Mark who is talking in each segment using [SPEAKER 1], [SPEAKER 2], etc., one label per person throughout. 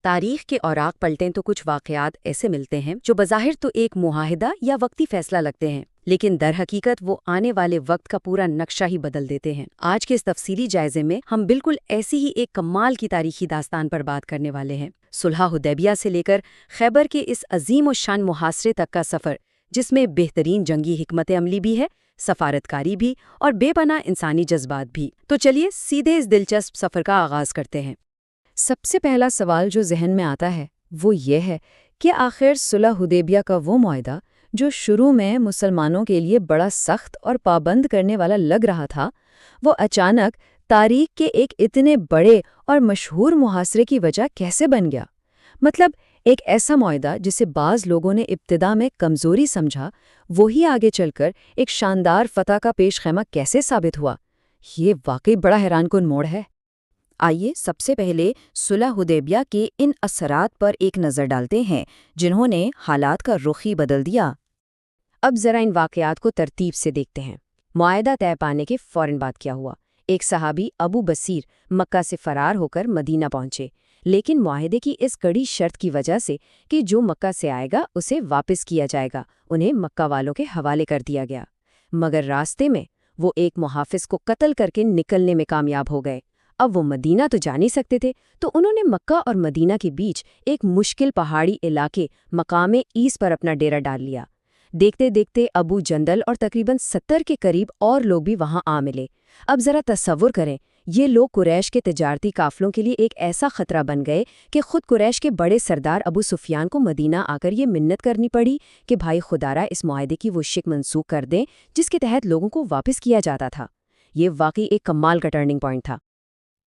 [SPEAKER 1] تاریخ کے اوراق پلٹیں تو کچھ واقعات ایسے ملتے ہیں جو بظاہر تو ایک معاہدہ یا وقتی فیصلہ لگتے ہیں، لیکن در حقیقت وہ آنے والے وقت کا پورا نقشہ ہی بدل دیتے ہیں۔ آج کے اس تفصیلی جائزے میں ہم بالکل ایسی ہی ایک کمال کی تاریخی داستان پر بات کرنے والے ہیں، صلح حدیبیہ سے لے کر خیبر کے اس عظیم و شان محاصرے تک کا سفر، جس میں بہترین جنگی حکمت عملی بھی ہے، سفارتکاری بھی اور بے پناہ انسانی جذبات بھی۔ تو چلیے سیدھے اس دلچسپ سفر کا آغاز کرتے ہیں۔
[SPEAKER 2] سب سے پہلا سوال جو ذہن میں آتا ہے وہ یہ ہے کہ آخر صلح حدیبیہ کا وہ معاہدہ جو شروع میں مسلمانوں کے لیے بڑا سخت اور پابند کرنے والا لگ رہا تھا، وہ اچانک تاریخ کے ایک اتنے بڑے اور مشہور محاصرے کی وجہ کیسے بن گیا؟ مطلب ایک ایسا معاہدہ جسے بعض لوگوں نے ابتدا میں کمزوری سمجھا، وہی آگے چل کر ایک شاندار فتح کا پیش خیمہ کیسے ثابت ہوا؟ یہ واقعی بڑا حیران کن موڑ ہے۔
[SPEAKER 3] آئیے سب سے پہلے صلح حدیبیہ کے ان اثرات پر ایک نظر ڈالتے ہیں جنہوں نے حالات کا رخ ہی بدل دیا۔
[SPEAKER 1] اب ذرا ان واقعات کو ترتیب سے دیکھتے ہیں۔ معاہدہ طے پانے کے فوراً بعد کیا ہوا؟ ایک صحابی ابو بصیر مکہ سے فرار ہو کر مدینہ پہنچے، لیکن معاہدے کی اس کڑی شرط کی وجہ سے کہ جو مکہ سے آئے گا اسے واپس کیا جائے گا، انہیں مکہ والوں کے حوالے کر دیا گیا۔ مگر راستے میں وہ ایک محافظ کو قتل کر کے نکلنے میں کامیاب ہو گئے۔ اب وہ مدینہ تو جا نہیں سکتے تھے، تو انہوں نے مکہ اور مدینہ کے بیچ ایک مشکل پہاڑی علاقے مقام عیس پر اپنا ڈیرہ ڈال لیا۔ دیکھتے دیکھتے ابو جندل اور تقریباً 70 کے قریب اور لوگ بھی وہاں آ ملے۔ اب ذرا تصور کریں، یہ لوگ قریش کے تجارتی قافلوں کے لیے ایک ایسا خطرہ بن گئے کہ خود قریش کے بڑے سردار ابو سفیان کو مدینہ آ کر یہ منت کرنی پڑی کہ بھائی خدارہ اس معاہدے کی وہ شک منسوخ کر دیں جس کے تحت لوگوں کو واپس کیا جاتا تھا۔ یہ واقعی ایک کمال کا ٹرننگ پوائنٹ تھا۔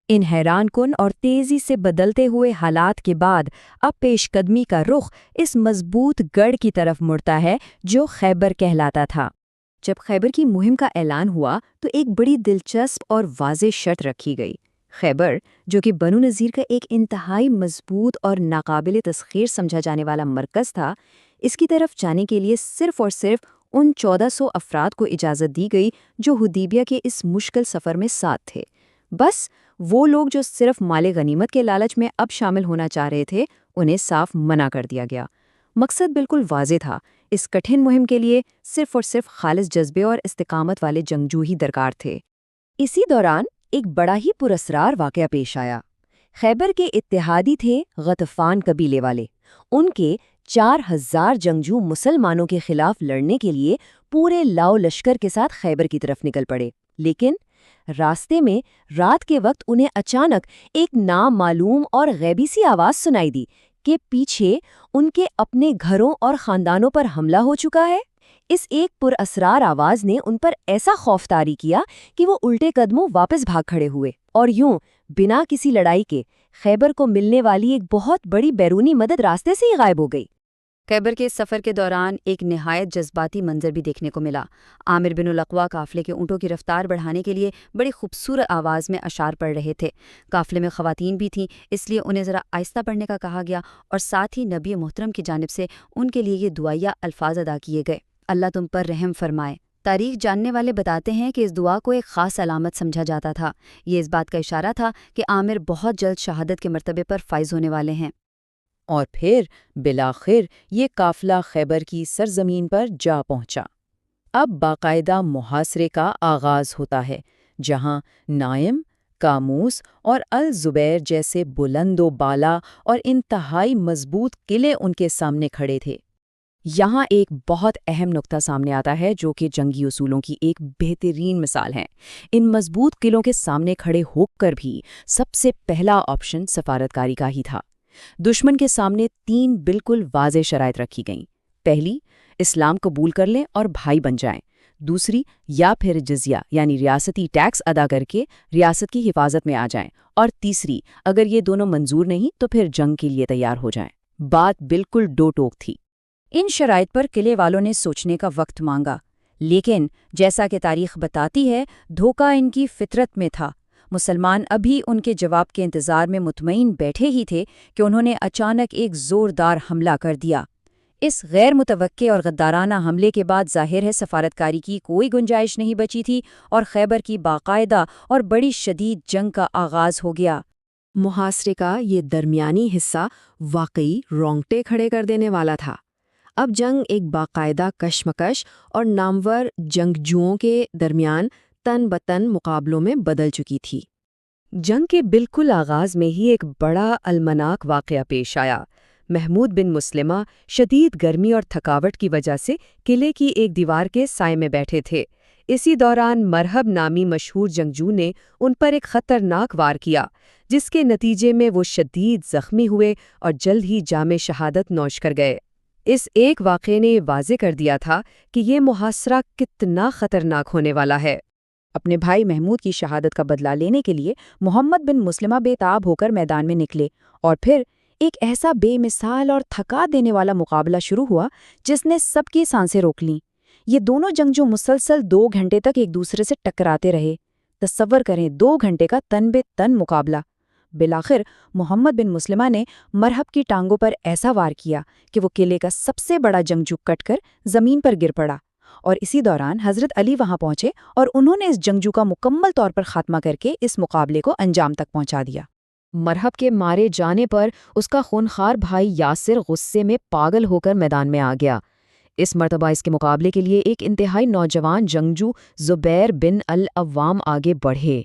[SPEAKER 3] ان حیران کن اور تیزی سے بدلتے ہوئے حالات کے بعد اب پیش قدمی کا رخ اس مضبوط گڑھ کی طرف مڑتا ہے جو خیبر کہلاتا تھا۔ جب خیبر کی مہم کا اعلان ہوا تو ایک بڑی دلچسپ اور واضح شرط رکھی گئی۔ خیبر، جو کہ بنو نذیر کا ایک انتہائی مضبوط اور ناقابل تسخیر سمجھا جانے والا مرکز تھا، اس کی طرف جانے کے لیے صرف اور صرف ان 1400 افراد کو اجازت دی گئی جو حدیبیہ کے اس مشکل سفر میں ساتھ تھے۔ بس وہ لوگ جو صرف مال غنیمت کے لالچ میں اب شامل ہونا چاہ رہے تھے، انہیں صاف منع کر دیا گیا۔ مقصد بالکل واضح تھا، اس کٹھن مہم کے لیے صرف اور صرف خالص جذبے اور استقامت والے جنگجو ہی درکار تھے۔
[SPEAKER 1] اسی دوران ایک بڑا ہی پراسرار واقعہ پیش آیا۔ خیبر کے اتحادی تھے غطفان قبیلے والے۔ ان کے 4000 جنگجو مسلمانوں کے خلاف لڑنے کے لیے پورے لاؤ لشکر کے ساتھ خیبر کی طرف نکل پڑے، لیکن راستے میں رات کے وقت انہیں اچانک ایک نامعلوم اور غیبی سی آواز سنائی دی کہ پیچھے ان کے اپنے گھروں اور خاندانوں پر حملہ ہو چکا ہے۔ اس ایک پراسرار آواز نے ان پر ایسا خوف طاری کیا کہ وہ الٹے قدموں واپس بھاگ کھڑے ہوئے، اور یوں بنا کسی لڑائی کے خیبر کو ملنے والی ایک بہت بڑی بیرونی مدد راستے سے ہی غائب ہو گئی۔
[SPEAKER 2] خیبر کے سفر کے دوران ایک نہایت جذباتی منظر بھی دیکھنے کو ملا۔ عامر بن الاقویٰ قافلے کے اونٹوں کی رفتار بڑھانے کے لیے بڑی خوبصورت آواز میں اشعار پڑھ رہے تھے۔ قافلے میں خواتین بھی تھیں، اس لیے انہیں ذرا آہستہ پڑھنے کا کہا گیا، اور ساتھ ہی نبی محترم کی جانب سے ان کے لیے یہ دعائیہ الفاظ ادا کیے گئے: اللہ تم پر رحم فرمائے۔ تاریخ جاننے والے بتاتے ہیں کہ اس دعا کو ایک خاص علامت سمجھا جاتا تھا۔ یہ اس بات کا اشارہ تھا کہ عامر بہت جلد شہادت کے مرتبے پر فائز ہونے والے ہیں۔
[SPEAKER 3] اور پھر بالآخر یہ قافلہ خیبر کی سرزمین پر جا پہنچا۔ اب باقاعدہ محاصرے کا آغاز ہوتا ہے، جہاں نائم، کاموس اور الزبیر جیسے بلند و بالا اور انتہائی مضبوط قلعے ان کے سامنے کھڑے تھے۔ یہاں ایک بہت اہم نقطہ سامنے آتا ہے جو کہ جنگی اصولوں کی ایک بہترین مثال ہے۔ ان مضبوط قلعوں کے سامنے کھڑے ہو کر بھی سب سے پہلا آپشن سفارتکاری کا ہی تھا۔ دشمن کے سامنے 3 بالکل واضح شرائط رکھی گئیں۔ پہلی، اسلام قبول کر لیں اور بھائی بن جائیں۔ دوسری، یا پھر جزیہ یعنی ریاستی ٹیکس ادا کر کے ریاست کی حفاظت میں آ جائیں، اور تیسری، اگر یہ دونوں منظور نہیں تو پھر جنگ کے لیے تیار ہو جائیں۔ بات بالکل ڈو ٹوک تھی۔
[SPEAKER 2] ان شرائط پر قلعے والوں نے سوچنے کا وقت مانگا، لیکن جیسا کہ تاریخ بتاتی ہے، دھوکہ ان کی فطرت میں تھا۔ مسلمان ابھی ان کے جواب کے انتظار میں مطمئن بیٹھے ہی تھے کہ انہوں نے اچانک ایک زوردار حملہ کر دیا۔ اس غیر متوقع اور غدارانہ حملے کے بعد ظاہر ہے سفارتکاری کی کوئی گنجائش نہیں بچی تھی، اور خیبر کی باقاعدہ اور بڑی شدید جنگ کا آغاز ہو گیا۔
[SPEAKER 1] محاصرے کا یہ درمیانی حصہ واقعی رونگٹے کھڑے کر دینے والا تھا۔ اب جنگ ایک باقاعدہ کشمکش اور نامور جنگجوؤں کے درمیان تن بتن مقابلوں میں بدل چکی تھی۔
[SPEAKER 2] جنگ کے بالکل آغاز میں ہی ایک بڑا المناک واقعہ پیش آیا۔ محمود بن مسلمہ شدید گرمی اور تھکاوٹ کی وجہ سے قلعے کی ایک دیوار کے سائے میں بیٹھے تھے۔ اسی دوران مرہب نامی مشہور جنگجو نے ان پر ایک خطرناک وار کیا، جس کے نتیجے میں وہ شدید زخمی ہوئے اور جلد ہی جام شہادت نوش کر گئے۔ اس ایک واقعے نے یہ واضح کر دیا تھا کہ یہ محاصرہ کتنا خطرناک ہونے والا ہے۔
[SPEAKER 3] اپنے بھائی محمود کی شہادت کا بدلہ لینے کے لیے محمد بن مسلمہ بے تاب ہو کر میدان میں نکلے، اور پھر ایک ایسا بے مثال اور تھکا دینے والا مقابلہ شروع ہوا جس نے سب کی سانسیں روک لیں۔ یہ دونوں جنگجو مسلسل 2 گھنٹے تک ایک دوسرے سے ٹکراتے رہے۔ تصور کریں 2 گھنٹے کا تن بے تن مقابلہ۔ بالآخر محمد بن مسلمہ نے مرہب کی ٹانگوں پر ایسا وار کیا کہ وہ قلعے کا سب سے بڑا جنگجو کٹ کر زمین پر گر پڑا، اور اسی دوران حضرت علی وہاں پہنچے اور انہوں نے اس جنگجو کا مکمل طور پر خاتمہ کر کے اس مقابلے کو انجام تک پہنچا دیا۔
[SPEAKER 2] مرہب کے مارے جانے پر اس کا خونخوار بھائی یاسر غصے میں پاگل ہو کر میدان میں آ گیا۔ اس مرتبہ اس کے مقابلے کے لیے ایک انتہائی نوجوان جنگجو زبیر بن العوام آگے بڑھے۔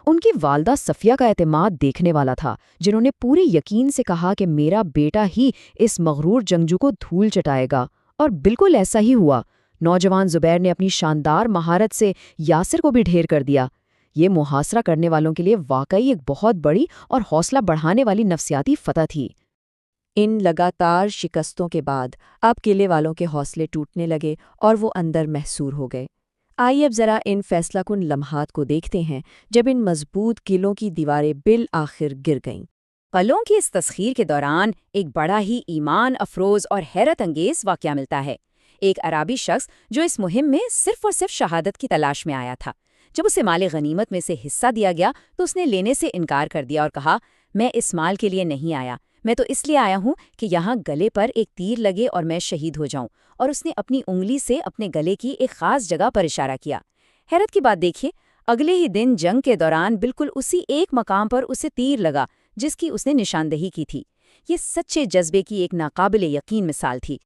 [SPEAKER 2] ان کی والدہ صفیہ کا اعتماد دیکھنے والا تھا، جنہوں نے پورے یقین سے کہا کہ میرا بیٹا ہی اس مغرور جنگجو کو دھول چٹائے گا، اور بالکل ایسا ہی ہوا۔ نوجوان زبیر نے اپنی شاندار مہارت سے یاسر کو بھی ڈھیر کر دیا۔ یہ محاصرہ کرنے والوں کے لیے واقعی ایک بہت بڑی اور حوصلہ بڑھانے والی نفسیاتی فتح تھی۔
[SPEAKER 1] ان لگاتار شکستوں کے بعد اب قلعے والوں کے حوصلے ٹوٹنے لگے اور وہ اندر محصور ہو گئے۔ آئیے اب ذرا ان فیصلہ کن لمحات کو دیکھتے ہیں جب ان مضبوط قلعوں کی دیواریں بالآخر گر گئیں۔
[SPEAKER 3] قلعوں کی اس تسخیر کے دوران ایک بڑا ہی ایمان افروز اور حیرت انگیز واقعہ ملتا ہے۔ ایک عربی شخص جو اس مہم میں صرف اور صرف شہادت کی تلاش میں آیا تھا، جب اسے مال غنیمت میں سے حصہ دیا گیا تو اس نے لینے سے انکار کر دیا اور کہا، میں اس مال کے لیے نہیں آیا، میں تو اس لیے آیا ہوں کہ یہاں گلے پر ایک تیر لگے اور میں شہید ہو جاؤں، اور اس نے اپنی انگلی سے اپنے گلے کی ایک خاص جگہ پر اشارہ کیا۔ حیرت کی بات دیکھیے، اگلے ہی دن جنگ کے دوران بالکل اسی ایک مقام پر اسے تیر لگا جس کی اس نے نشاندہی کی تھی۔ یہ سچے جذبے کی ایک ناقابل یقین مثال تھی۔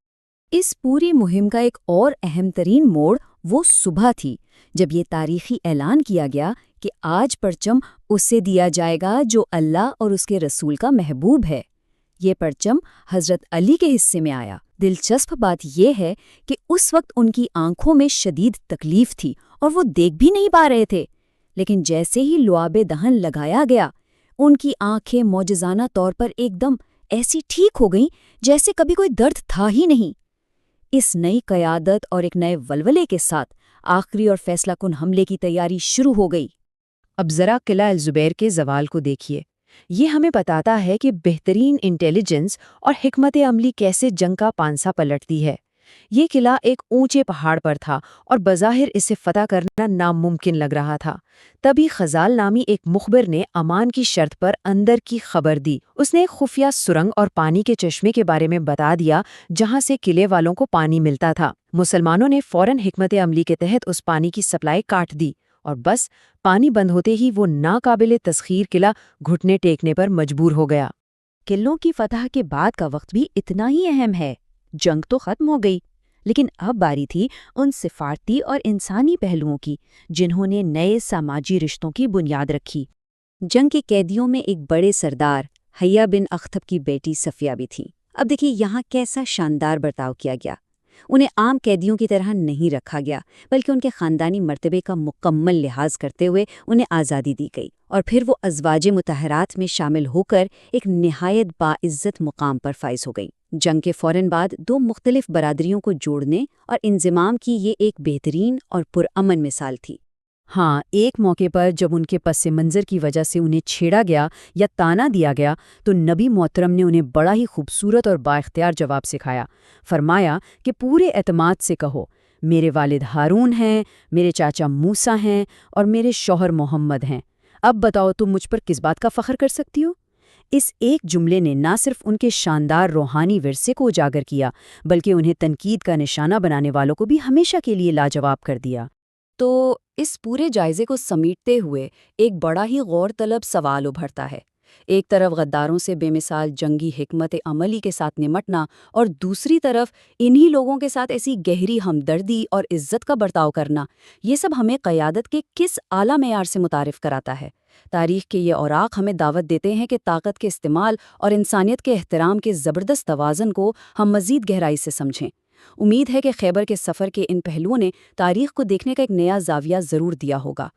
[SPEAKER 2] اس پوری مہم کا ایک اور اہم ترین موڑ وہ صبح تھی جب یہ تاریخی اعلان کیا گیا کہ آج پرچم اسے دیا جائے گا جو اللہ اور اس کے رسول کا محبوب ہے۔ یہ پرچم حضرت علی کے حصے میں آیا۔ دلچسپ بات یہ ہے کہ اس وقت ان کی آنکھوں میں شدید تکلیف تھی اور وہ دیکھ بھی نہیں پا رہے تھے، لیکن جیسے ہی لعاب دہن لگایا گیا، ان کی آنکھیں معجزانہ طور پر ایک دم ایسی ٹھیک ہو گئیں جیسے کبھی کوئی درد تھا ہی نہیں۔ اس نئی قیادت اور ایک نئے ولولے کے ساتھ آخری اور فیصلہ کن حملے کی تیاری شروع ہو گئی۔
[SPEAKER 1] اب ذرا قلعہ الزبیر کے زوال کو دیکھیے۔ یہ ہمیں بتاتا ہے کہ بہترین انٹیلیجنس اور حکمت عملی کیسے جنگ کا پانسا پلٹتی ہے۔ یہ قلعہ ایک اونچے پہاڑ پر تھا اور بظاہر اسے فتح کرنا ناممکن لگ رہا تھا۔ تبھی خزال نامی ایک مخبر نے امان کی شرط پر اندر کی خبر دی۔ اس نے ایک خفیہ سرنگ اور پانی کے چشمے کے بارے میں بتا دیا جہاں سے قلعے والوں کو پانی ملتا تھا۔ مسلمانوں نے فوراً حکمت عملی کے تحت اس پانی کی سپلائی کاٹ دی، اور بس پانی بند ہوتے ہی وہ ناقابل تسخیر قلعہ گھٹنے ٹیکنے پر مجبور ہو گیا۔
[SPEAKER 3] قلعوں کی فتح کے بعد کا وقت بھی اتنا ہی اہم ہے۔ جنگ تو ختم ہو گئی، لیکن اب باری تھی ان سفارتی اور انسانی پہلوؤں کی جنہوں نے نئے سماجی رشتوں کی بنیاد رکھی۔
[SPEAKER 1] جنگ کے قیدیوں میں ایک بڑے سردار حیہ بن اخطب کی بیٹی صفیہ بھی تھی۔ اب دیکھیے یہاں کیسا شاندار برتاؤ کیا گیا۔ انہیں عام قیدیوں کی طرح نہیں رکھا گیا، بلکہ ان کے خاندانی مرتبے کا مکمل لحاظ کرتے ہوئے انہیں آزادی دی گئی، اور پھر وہ ازواج مطہرات میں شامل ہو کر ایک نہایت باعزت مقام پر فائز ہو گئی۔ جنگ کے فوراً بعد 2 مختلف برادریوں کو جوڑنے اور انضمام کی یہ ایک بہترین اور پرامن مثال تھی۔
[SPEAKER 2] ہاں، ایک موقع پر جب ان کے پس منظر کی وجہ سے انہیں چھیڑا گیا یا تانا دیا گیا تو نبی محترم نے انہیں بڑا ہی خوبصورت اور بااختیار جواب سکھایا۔ فرمایا کہ پورے اعتماد سے کہو، میرے والد ہارون ہیں، میرے چاچا موسیٰ ہیں اور میرے شوہر محمد ہیں۔ اب بتاؤ تم مجھ پر کس بات کا فخر کر سکتی ہو؟ اس ایک جملے نے نہ صرف ان کے شاندار روحانی ورثے کو اجاگر کیا، بلکہ انہیں تنقید کا نشانہ بنانے والوں کو بھی ہمیشہ کے لیے لاجواب کر دیا۔ تو اس پورے جائزے کو سمیٹتے ہوئے ایک بڑا ہی غور طلب سوال ابھرتا ہے ایک طرف غداروں سے بے مثال جنگی حکمت عملی کے ساتھ نمٹنا اور دوسری طرف انہی لوگوں کے ساتھ ایسی گہری ہمدردی اور عزت کا برتاؤ کرنا، یہ سب ہمیں قیادت کے کس اعلیٰ معیار سے متعارف کراتا ہے؟ تاریخ کے یہ اوراق ہمیں دعوت دیتے ہیں کہ طاقت کے استعمال اور انسانیت کے احترام کے زبردست توازن کو ہم مزید گہرائی سے سمجھیں۔ امید ہے کہ خیبر کے سفر کے ان پہلوؤں نے تاریخ کو دیکھنے کا ایک نیا زاویہ ضرور دیا ہوگا۔